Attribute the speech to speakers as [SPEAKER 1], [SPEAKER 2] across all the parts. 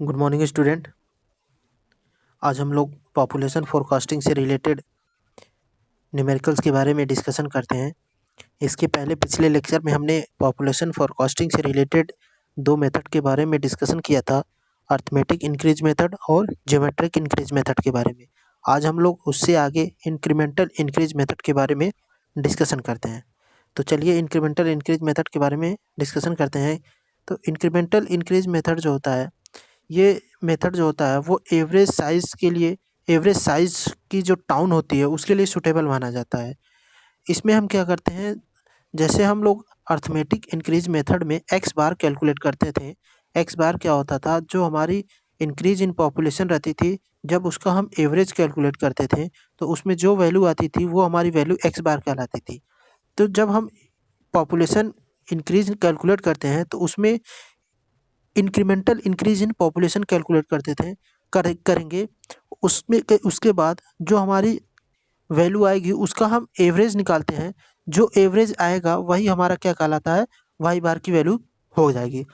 [SPEAKER 1] Good morning student. आज हम लोग पॉपुलेशन फोरकास्टिंग से रिलेटेड न्यूमेरिकल्स के बारे में डिस्कशन करते हैं। इसके पहले पिछले लेक्चर में हमने पॉपुलेशन फोरकास्टिंग से रिलेटेड दो मेथड के बारे में डिस्कशन किया था, अर्थमेटिक इंक्रीज मेथड और ज्योमेट्रिक इंक्रीज मेथड के बारे में। आज हम लोग उससे आगे इंक्रीमेंटल इंक्रीज मेथड के बारे में डिस्कशन करते हैं। तो चलिए इंक्रीमेंटल इंक्रीज मेथड के बारे में डिस्कशन करते हैं। तो इंक्रीमेंटल इंक्रीज मेथड जो होता है, ये मेथड जो होता है वो एवरेज साइज़ के लिए, एवरेज साइज़ की जो टाउन होती है उसके लिए सूटेबल माना जाता है। इसमें हम क्या करते हैं, जैसे हम लोग अर्थमेटिक इंक्रीज मेथड में एक्स बार कैलकुलेट करते थे। एक्स बार क्या होता था, जो हमारी इंक्रीज इन पॉपुलेशन रहती थी, जब उसका हम एवरेज कैलकुलेट करते थे तो उसमें जो वैल्यू आती थी वो हमारी वैल्यू एक्स बार कहलाती थी। तो जब हम पॉपुलेशन इंक्रीज कैलकुलेट करते हैं तो उसमें incremental increase in population calculate करते थे करेंगे। उसमें उसके बाद जो हमारी वैल्यू आएगी उसका हम एवरेज निकालते हैं। जो एवरेज आएगा वही हमारा क्या कहलाता है, वाई बार की वैल्यू हो जाएगी।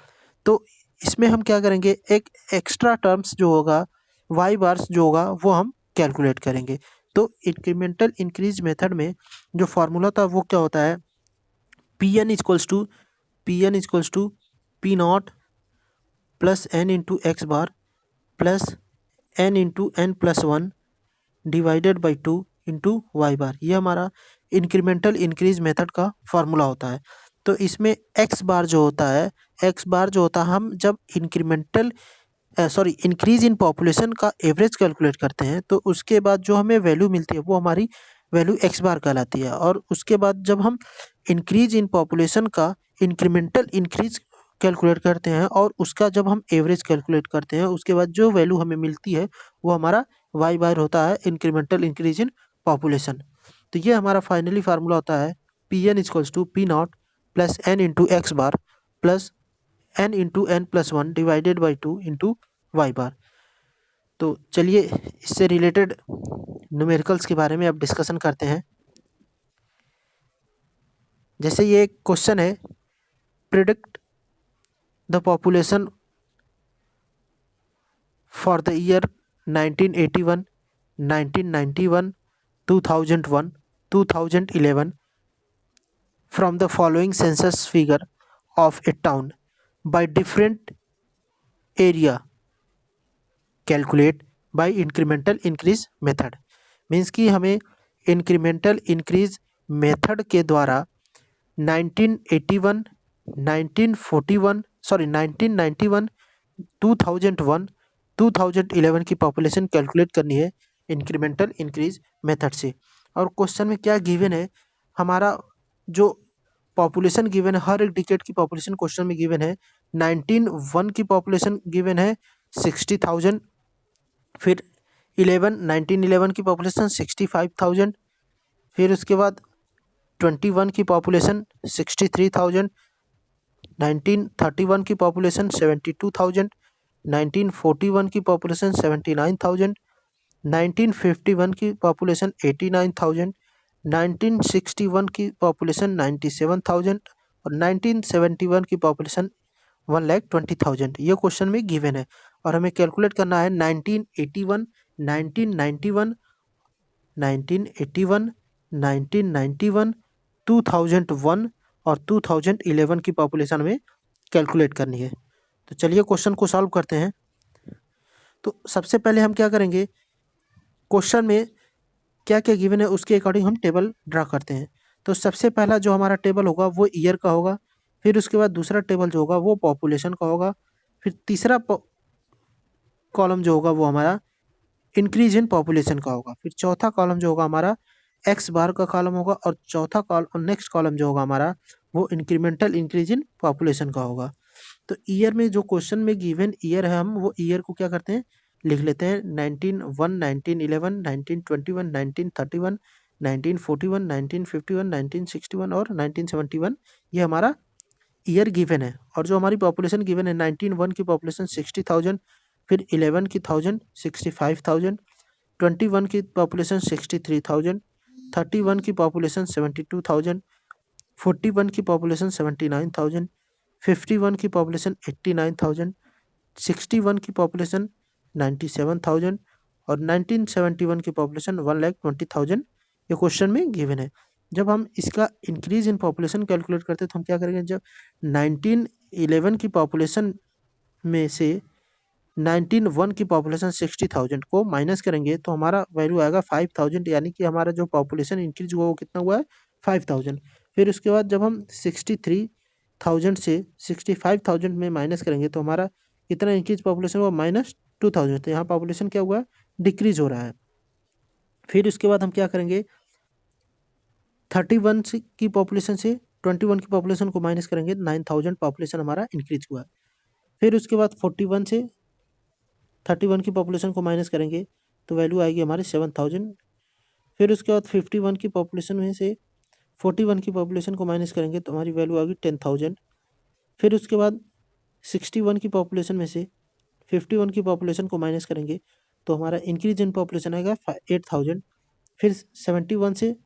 [SPEAKER 1] तो इसमें हम क्या करेंगे, एक एक्स्ट्रा टर्म्स जो होगा, वाई बार्स जो होगा वो हम कैलकुलेट करेंगे। तो इंक्रीमेंटल इंक्रीज मेथड में जो फार्मूला था वो क्या होता है, P N equals to P not plus N into X bar plus N into N plus one divided by two into Y bar. ये हमारा इंक्रीमेंटल इंक्रीज मेथड का फार्मूला होता है। तो इसमें एक्स बार जो होता है, एक्स बार जो होता है, हम जब इंक्रीज इन पॉपुलेशन का एवरेज कैलकुलेट करते हैं तो उसके बाद जो हमें वैल्यू मिलती है वो हमारी वैल्यू एक्स बार कहलाती है। और उसके बाद जब हम इंक्रीज इन पॉपुलेशन का इंक्रीमेंटल इंक्रीज कैलकुलेट करते हैं और उसका जब हम एवरेज कैलकुलेट करते हैं उसके बाद जो वैल्यू हमें मिलती है वो हमारा वाई बार होता है, इंक्रीमेंटल इंक्रीज इन पॉपुलेशन। तो ये हमारा फाइनली फार्मूला होता है P N equals to P not plus N into X bar plus N into N plus one divided by two into Y bar. तो चलिए इससे रिलेटेड न्यूमेरिकल्स के बारे में अब डिस्कशन करते हैं। जैसे ये एक क्वेश्चन है, predict the population for the year 1981, 1991, 2001, 2011 from the following census figure of a town by different area, calculate by incremental increase method। Means कि हमें इंक्रीमेंटल इंक्रीज मेथड के द्वारा 1981, 1941 1991, 2001, 2011 की पॉपुलेशन कैलकुलेट करनी है इंक्रीमेंटल इंक्रीज मेथड से। और question में क्या गिवन है, हमारा जो पॉपुलेशन गिवन है, हर एक डिकेट की पॉपुलेशन क्वेश्चन में गिवन है। 1901 की पॉपुलेशन गिवन है 60,000, फिर 1911 की पॉपुलेशन 65,000, फिर उसके बाद 21 की पॉपुलेशन 63,000, 1931 की पॉपुलेशन 72,000, 1941 की पॉपुलेशन 79,000, 1951 की पॉपुलेशन 89,000, 1961 की पॉपुलेशन 97,000 और 1971 की पॉपुलेशन 1,20,000। ये क्वेश्चन में गिवन है और हमें कैलकुलेट करना है 1981, 1991, 1981, 1991, 2001 और 2011 की पॉपुलेशन में कैलकुलेट करनी है। तो चलिए क्वेश्चन को सॉल्व करते हैं। तो सबसे पहले हम क्या करेंगे, क्वेश्चन में क्या क्या गिवन है उसके अकॉर्डिंग हम टेबल ड्रा करते हैं। तो सबसे पहला जो हमारा टेबल होगा वो ईयर का होगा, फिर उसके बाद दूसरा टेबल जो होगा वो पॉपुलेशन का होगा, फिर तीसरा कॉलम जो होगा वो हमारा इंक्रीज इन पॉपुलेशन का होगा, फिर चौथा कॉलम जो होगा हमारा एक्स बार का कॉलम होगा और चौथा कॉलम नेक्स्ट कॉलम जो होगा हमारा वो इंक्रीमेंटल इंक्रीज इन पॉपुलेशन का होगा। तो ईयर में जो क्वेश्चन में गिवन ईयर है, हम वो ईयर को क्या करते हैं, लिख लेते हैं 1901, 1911, 1921, 1931, 1941, 1951, 1961 और 1971। ये हमारा ईयर गिवन है। और जो हमारी पॉपुलेशन गिवन है 1901 की पॉपुलेशन 60,000, फिर 11 की 1000 65,000, 21 की पॉपुलेशन 63,000, 31 की पॉपुलेशन 72,000, 41 की पॉपुलेशन 79,000, 51 की पॉपुलेशन 89,000, 1961 की पॉपुलेशन 97,000 और 1971 की पॉपुलेशन 1,20,000 ये क्वेश्चन में गिवन है। जब हम इसका इंक्रीज इन पॉपुलेशन कैलकुलेट करते हैं तो हम क्या करेंगे, जब 1911 की पॉपुलेशन में से 1901 की पॉपुलेशन 60,000 को माइनस करेंगे तो हमारा वैल्यू आएगा 5,000, यानी कि हमारा जो पॉपुलेशन इंक्रीज हुआ वो कितना हुआ है 5,000। फिर उसके बाद जब हम 63,000 से 65,000 में माइनस करेंगे तो हमारा कितना इंक्रीज पॉपुलेशन हुआ -2,000। तो यहाँ पॉपुलेशन क्या हुआ, डिक्रीज हो रहा है। फिर उसके बाद हम क्या करेंगे, 31 की पॉपुलेशन से 21 की पॉपुलेशन को माइनस करेंगे, 9,000 पॉपुलेशन हमारा इंक्रीज हुआ। फिर उसके बाद 41 से 31 की पॉपुलेशन को माइनस करेंगे तो वैल्यू आएगी हमारी 7,000। फिर उसके बाद 51 की पॉपुलेशन में से 41 की पॉपुलेशन को माइनस करेंगे तो हमारी वैल्यू आएगी 10,000। फिर उसके बाद 61 की पॉपुलेशन में से 51 की पॉपुलेशन को माइनस करेंगे तो हमारा इंक्रीज इन पॉपुलेशन आएगा 8,000। फिर 71 से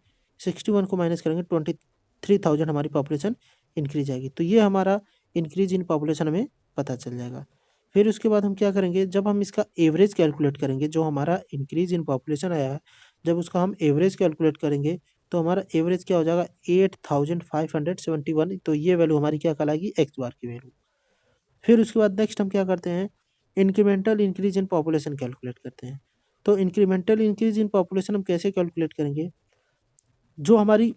[SPEAKER 1] 61 को माइनस करेंगे 23,000 हमारी पॉपुलेशन इंक्रीज आएगी। तो ये हमारा इंक्रीज इन पॉपुलेशन हमें पता चल जाएगा। फिर उसके बाद हम क्या करेंगे, जब हम इसका एवरेज कैलकुलेट करेंगे, जो हमारा इंक्रीज इन पॉपुलेशन आया है जब उसका हम एवरेज कैलकुलेट करेंगे तो हमारा एवरेज क्या हो जाएगा 8,571। तो ये वैल्यू हमारी क्या कहलाएगी, एक्स बार की वैल्यू। फिर उसके बाद नेक्स्ट हम क्या करते हैं, incremental increase in population calculate करते हैं। तो इंक्रीमेंटल इंक्रीज इन पॉपुलेशन हम कैसे कैलकुलेट करेंगे, जो हमारी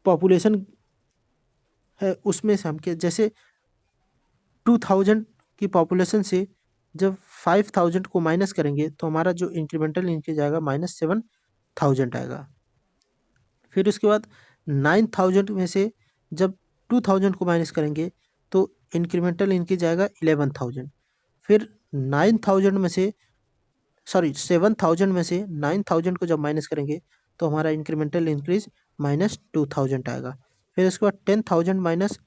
[SPEAKER 1] पॉपुलेशन है उसमें से हम जैसे 2,000 की पॉपुलेशन से जब 5,000 को माइनस करेंगे तो हमारा जो इंक्रीमेंटल इंक्रीज आएगा -7,000 आएगा। फिर उसके बाद 9,000 में से जब 2,000 को माइनस करेंगे तो इंक्रीमेंटल इंक्रीज आएगा 11,000। फिर 9,000 में से 7,000 में से 9,000 को जब माइनस करेंगे तो हमारा इंक्रीमेंटल इंक्रीज -2,000 आएगा। फिर उसके बाद 10,000 माइनस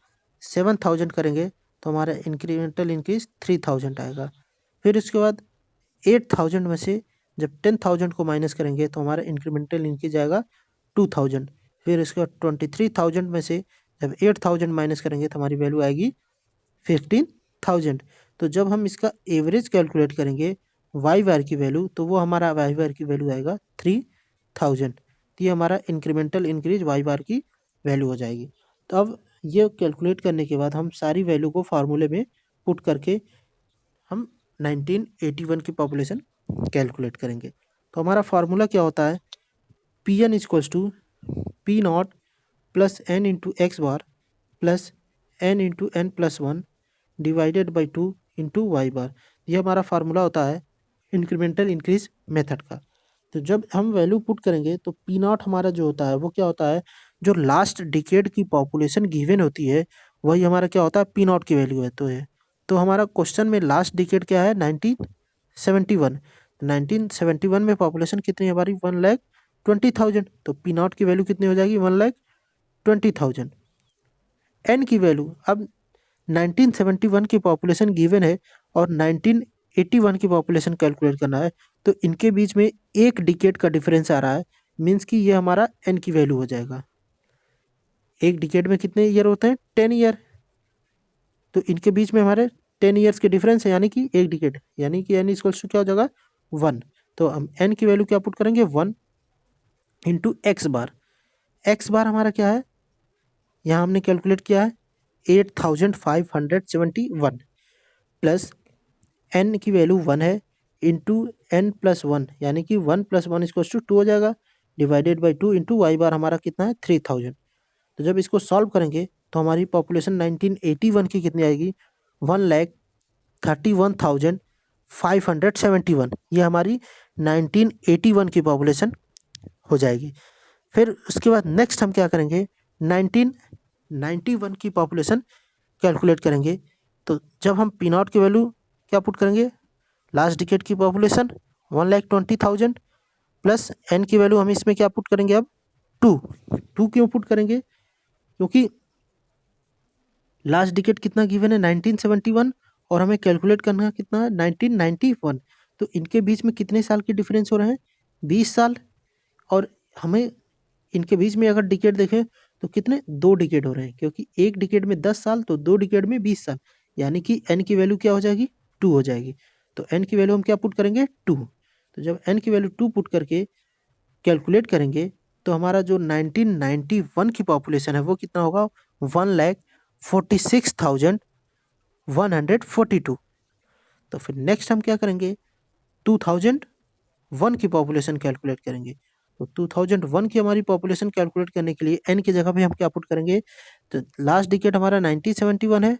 [SPEAKER 1] 7,000 करेंगे तो हमारा इंक्रीमेंटल इंक्रीज 3,000 आएगा। फिर उसके बाद 8,000 में से जब 10,000 को माइनस करेंगे तो हमारा इंक्रीमेंटल इंक्रीज आएगा 2,000। फिर उसके बाद 23,000 में से जब 8,000 माइनस करेंगे तो हमारी वैल्यू आएगी 15,000। तो जब हम इसका एवरेज कैलकुलेट करेंगे वाई बार की वैल्यू तो वो हमारा वाई बार की वैल्यू आएगा 3,000। तो ये हमारा इंक्रीमेंटल इंक्रीज वाई बार की वैल्यू हो जाएगी। तो अब ये कैलकुलेट करने के बाद हम सारी वैल्यू को फार्मूले में पुट करके हम 1981 की पॉपुलेशन कैलकुलेट करेंगे। तो हमारा फार्मूला क्या होता है, Pn equals to P0 plus n into X bar plus n into n+1 divided by 2 into Y bar. ये हमारा फार्मूला होता है इंक्रीमेंटल इंक्रीज मेथड का। तो जब हम वैल्यू पुट करेंगे तो P0 हमारा जो होता है वो क्या होता है, जो लास्ट डिकेड की पॉपुलेशन गिवन होती है वही हमारा क्या होता है P0 की वैल्यू है। तो हमारा क्वेश्चन में लास्ट डिकेड क्या है 1971। 1971 में पॉपुलेशन कितनी है हमारी 1,20,000। तो P0 की वैल्यू कितनी हो जाएगी 1,20,000। एन की वैल्यू अब 1971 की पॉपुलेशन गिवन है और 1981 की पॉपुलेशन कैलकुलेट करना है तो इनके बीच में एक डिकेड का डिफरेंस आ रहा है, मीन्स कि ये हमारा एन की वैल्यू हो जाएगा। एक डिकेड में कितने ईयर होते हैं 10 ईयर, तो इनके बीच में हमारे 10 ईयर्स के डिफरेंस है, यानी कि एक डिकेड, यानी कि एन इक्वल्स टू क्या हो जाएगा 1। तो हम एन की वैल्यू क्या पुट करेंगे 1 इंटू एक्स बार। एक्स बार हमारा क्या है, यहाँ हमने कैलकुलेट किया है 8,571 प्लस एन की वैल्यू 1 है इंटू n+1, यानी कि 1 + 1 = 2 हो जाएगा, डिवाइडेड बाई 2 इंटू वाई बार हमारा कितना है 3,000। तो जब इसको सॉल्व करेंगे तो हमारी पॉपुलेशन 1981 की कितनी आएगी 1,31,571। ये हमारी 1981 की पॉपुलेशन हो जाएगी। फिर उसके बाद नेक्स्ट हम क्या करेंगे 1991 की पॉपुलेशन कैलकुलेट करेंगे। तो जब हम P0 की वैल्यू क्या पुट करेंगे, लास्ट डिकेड की पॉपुलेशन 1,20,000 प्लस एन की वैल्यू हम इसमें क्या पुट करेंगे अब 2 क्यों पुट करेंगे, क्योंकि लास्ट डिकेड कितना गिवन है 1971 और हमें कैलकुलेट करना कितना है 1991। तो इनके बीच में कितने साल के डिफरेंस हो रहे हैं 20 साल, और हमें इनके बीच में अगर डिकेड देखें तो कितने 2 डिकेड हो रहे हैं, क्योंकि एक डिकेड में 10 साल तो 2 डिकेड में 20 साल, यानी कि n की वैल्यू क्या हो जाएगी, 2 हो जाएगी। तो n की वैल्यू हम क्या पुट करेंगे, 2। तो जब n की वैल्यू 2 पुट करके कैलकुलेट करेंगे तो हमारा जो 1991 की पॉपुलेशन है वो कितना होगा, 1,46,142। तो फिर नेक्स्ट हम क्या करेंगे, 2001 की पॉपुलेशन कैलकुलेट करेंगे। तो 2001 की हमारी पॉपुलेशन कैलकुलेट करने के लिए n की जगह पे हम क्या पुट करेंगे, तो लास्ट डिकेट हमारा 1971 है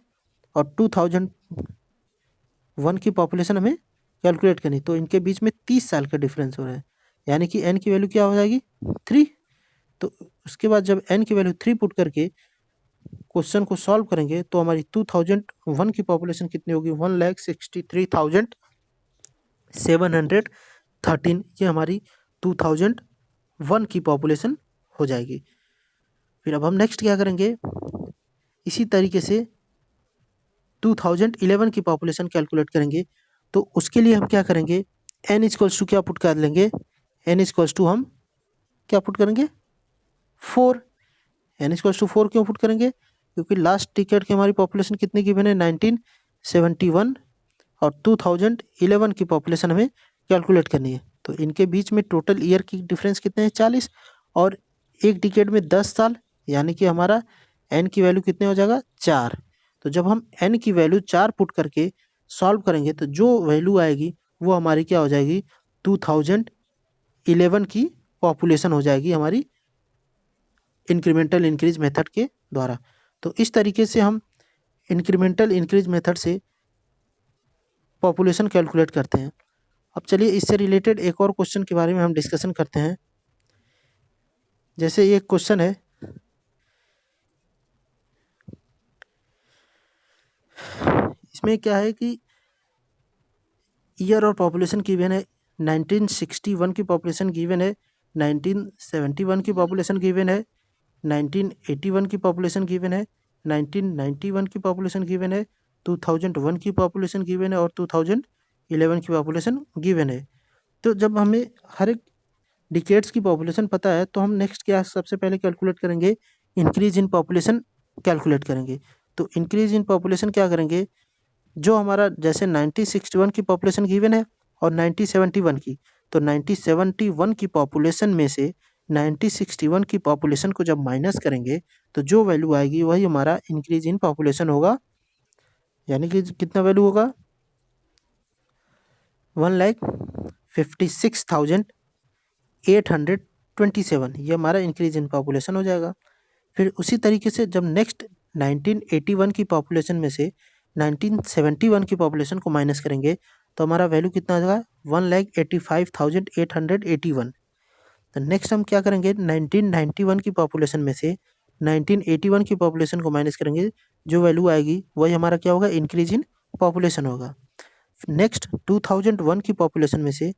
[SPEAKER 1] और 2001 की पॉपुलेशन हमें कैलकुलेट करनी, तो इनके बीच में 30 साल का डिफरेंस हो रहा है, यानी कि n की वैल्यू क्या हो जाएगी, 3। तो उसके बाद जब n की वैल्यू 3 पुट करके क्वेश्चन को सॉल्व करेंगे तो हमारी 2001 की पॉपुलेशन कितनी होगी, 1,63,713। ये हमारी 2001 की पॉपुलेशन हो जाएगी। फिर अब हम नेक्स्ट क्या करेंगे, इसी तरीके से 2011 की पॉपुलेशन कैलकुलेट करेंगे। तो उसके लिए हम क्या करेंगे, n इक्वल्स टू क्या पुट कर लेंगे, n इक्वल्स टू हम क्या पुट करेंगे, 4। n इक्वल्स टू 4 क्यों पुट करेंगे, क्योंकि लास्ट डिकेड की हमारी पॉपुलेशन कितनी गिवन है, 1971 और 2011 की पॉपुलेशन हमें कैलकुलेट करनी है। तो इनके बीच में टोटल ईयर की डिफरेंस कितने हैं, 40, और एक डिकेड में 10 साल, यानी कि हमारा n की वैल्यू कितने हो जाएगा, 4। तो जब हम n की वैल्यू 4 पुट करके सॉल्व करेंगे तो जो वैल्यू आएगी वो हमारी क्या हो जाएगी, 2011 की पॉपुलेशन हो जाएगी हमारी इंक्रीमेंटल इंक्रीज मेथड के द्वारा। तो इस तरीके से हम इंक्रीमेंटल इंक्रीज मेथड से पॉपुलेशन कैलकुलेट करते हैं। अब चलिए इससे रिलेटेड एक और क्वेश्चन के बारे में हम डिस्कशन करते हैं। जैसे ये क्वेश्चन है, इसमें क्या है कि ईयर और पॉपुलेशन गिवन है, 1961 की पॉपुलेशन गिवन है, 1971 की पॉपुलेशन गिवन है, 1981 की पॉपुलेशन गिवन है, 1991 की पॉपुलेशन गिवन है, 2001 की पॉपुलेशन गिवन है और 2011 की पॉपुलेशन गिवन है। तो जब हमें हर एक डिकेड्स की पॉपुलेशन पता है तो हम नेक्स्ट क्या सबसे पहले कैलकुलेट करेंगे, इंक्रीज इन पॉपुलेशन कैलकुलेट करेंगे। तो इंक्रीज इन पॉपुलेशन क्या करेंगे, जो हमारा जैसे 1961 की पॉपुलेशन गिवन है और 1971 की, तो 1971 की पॉपुलेशन में से 1961 की पॉपुलेशन को जब माइनस करेंगे तो जो वैल्यू आएगी वही हमारा इंक्रीज इन पॉपुलेशन होगा, यानी कि कितना वैल्यू होगा, 1,56,827। ये हमारा इंक्रीज इन पॉपुलेशन हो जाएगा। फिर उसी तरीके से जब नेक्स्ट 1981 की पॉपुलेशन में से 1971 की पॉपुलेशन को माइनस करेंगे तो हमारा वैल्यू कितना आ जाएगा, 1,85,881। तो नेक्स्ट हम क्या करेंगे, 1991 की पॉपुलेशन में से 1981 की पॉपुलेशन को माइनस करेंगे, जो वैल्यू आएगी वही हमारा क्या होगा, इंक्रीज इन पॉपुलेशन होगा। नेक्स्ट 2001 की पॉपुलेशन में से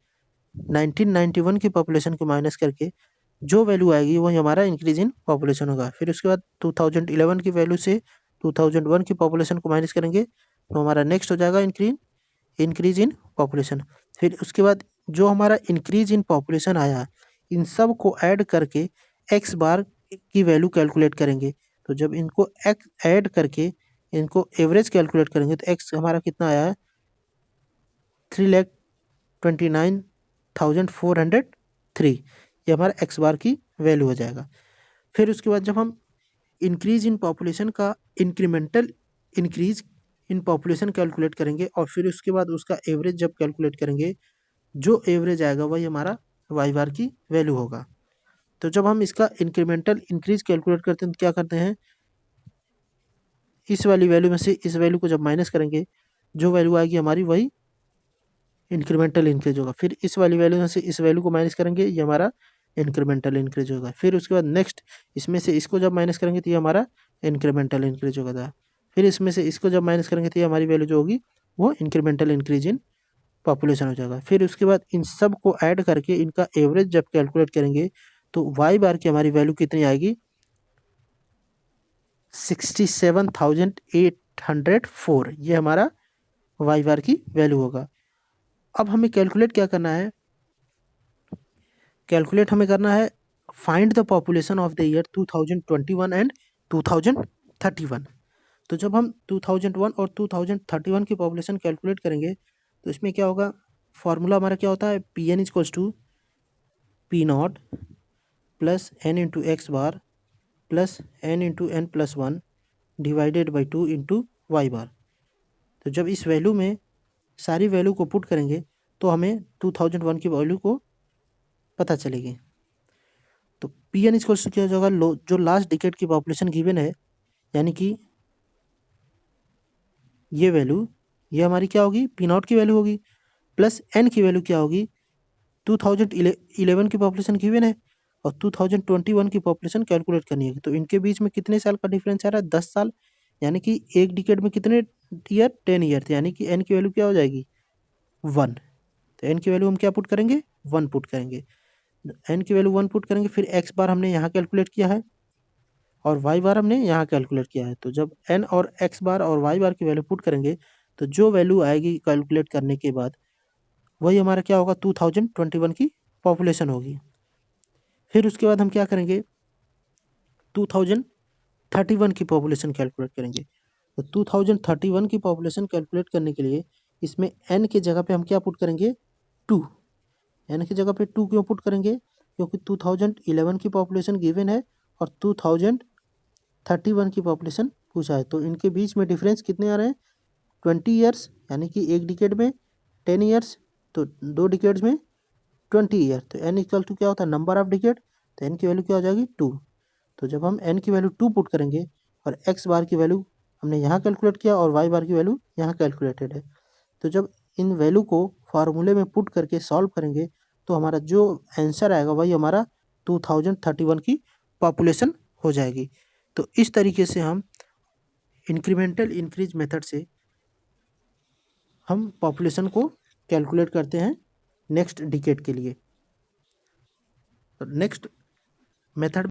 [SPEAKER 1] 1991 की पॉपुलेशन को माइनस करके जो वैल्यू आएगी वही हमारा इंक्रीज इन पॉपुलेशन होगा। फिर उसके बाद 2011 की वैल्यू से 2001 की पॉपुलेशन को माइनस करेंगे तो हमारा नेक्स्ट हो जाएगा इंक्रीज इन पॉपुलेशन। फिर उसके बाद जो हमारा इंक्रीज इन पॉपुलेशन आया, इन सब को ऐड करके एक्स बार की वैल्यू कैलकुलेट करेंगे। तो जब इनको ऐड करके इनको एवरेज कैलकुलेट करेंगे तो एक्स हमारा कितना आया है, 3,29,403। ये हमारा एक्स बार की वैल्यू हो जाएगा। फिर उसके बाद जब हम इंक्रीज इन पॉपुलेशन का incremental increase in population calculate करेंगे और फिर उसके बाद उसका एवरेज जब कैलकुलेट करेंगे, जो एवरेज आएगा वही हमारा वाई बार की वैल्यू होगा। तो जब हम इसका इंक्रीमेंटल इंक्रीज कैलकुलेट करते हैं तो क्या करते हैं, इस वाली वैल्यू में से इस वैल्यू को जब माइनस करेंगे, जो वैल्यू आएगी हमारी वही इंक्रीमेंटल इंक्रीज होगा। फिर इस वाली वैल्यू में से इस वैल्यू को माइनस करेंगे, ये हमारा इंक्रीमेंटल इंक्रीज होगा। फिर उसके बाद नेक्स्ट इसमें से इसको जब माइनस करेंगे तो ये हमारा इंक्रीमेंटल इंक्रीज होगा। फिर इसमें से इसको जब माइनस करेंगे तो ये हमारी वैल्यू जो होगी वो इंक्रीमेंटल इंक्रीज इन पॉपुलेशन हो जाएगा। फिर उसके बाद इन सब को ऐड करके इनका एवरेज जब कैलकुलेट करेंगे तो वाई बार की हमारी वैल्यू कितनी आएगी, 67,804। ये हमारा वाई बार की वैल्यू होगा। अब हमें कैलकुलेट क्या करना है, कैलकुलेट हमें करना है find the population of the year 2021 and 2031। तो जब हम 2001 और 2031 की पॉपुलेशन कैलकुलेट करेंगे तो इसमें क्या होगा, फार्मूला हमारा क्या होता है, P N equals to P not plus N into X bar plus N into N plus one divided by 2 into Y bar. तो जब इस वैल्यू में सारी वैल्यू को पुट करेंगे तो हमें 2001 की वैल्यू को पता चलेगी। तो पी एन इक्वल्स टू क्या हो जाएगा, जो लास्ट डिकेड की पॉपुलेशन गिवन है, यानी कि ये वैल्यू, ये हमारी क्या होगी, पी नॉट की वैल्यू होगी, प्लस एन की वैल्यू क्या होगी, 2011 की पॉपुलेशन गिवन है और 2021 की पॉपुलेशन कैलकुलेट करनी है। तो इनके बीच में कितने साल का डिफरेंस आ रहा है, 10 साल, यानी कि एक डिकेड में कितने ईयर, 10 ईयर थे, यानी कि एन की वैल्यू क्या हो जाएगी, 1। तो एन की वैल्यू हम क्या पुट करेंगे, 1 पुट करेंगे। एन की वैल्यू 1 पुट करेंगे, फिर एक्स बार हमने यहाँ कैलकुलेट किया है और वाई बार हमने यहाँ कैलकुलेट किया है। तो जब एन और एक्स बार और वाई बार की वैल्यू पुट करेंगे तो जो वैल्यू आएगी कैलकुलेट करने के बाद वही हमारा क्या होगा, 2021 की पॉपुलेशन होगी। फिर उसके बाद हम क्या करेंगे, 2031 की पॉपुलेशन कैलकुलेट करेंगे। तो 2031 की पॉपुलेशन कैलकुलेट करने के लिए इसमें n के जगह पे हम क्या पुट करेंगे, 2। n की जगह पे 2 क्यों पुट करेंगे, क्योंकि 2011 की पॉपुलेशन गिवन है और 2031 की पॉपुलेशन पूछा है। तो इनके बीच में डिफरेंस कितने आ रहे हैं, 20 ईयर्स, यानी कि एक डिकेड में 10 ईयर्स, तो 2 डिकेड्स में 20 ईयर। तो n इक्वल टू क्या होता है, नंबर ऑफ डिकेड, तो n की वैल्यू क्या हो जाएगी, 2। तो जब हम n की वैल्यू 2 पुट करेंगे और x बार की वैल्यू हमने यहाँ कैलकुलेट किया और y बार की वैल्यू यहाँ कैलकुलेटेड है, तो जब इन वैल्यू को फार्मूले में पुट करके सॉल्व करेंगे तो हमारा जो आंसर आएगा वही हमारा 2031 की पॉपुलेशन हो जाएगी। तो इस तरीके से हम इंक्रीमेंटल इंक्रीज मेथड से हम पॉपुलेशन को कैलकुलेट करते हैं नेक्स्ट डिकेड के लिए। तो नेक्स्ट मेथड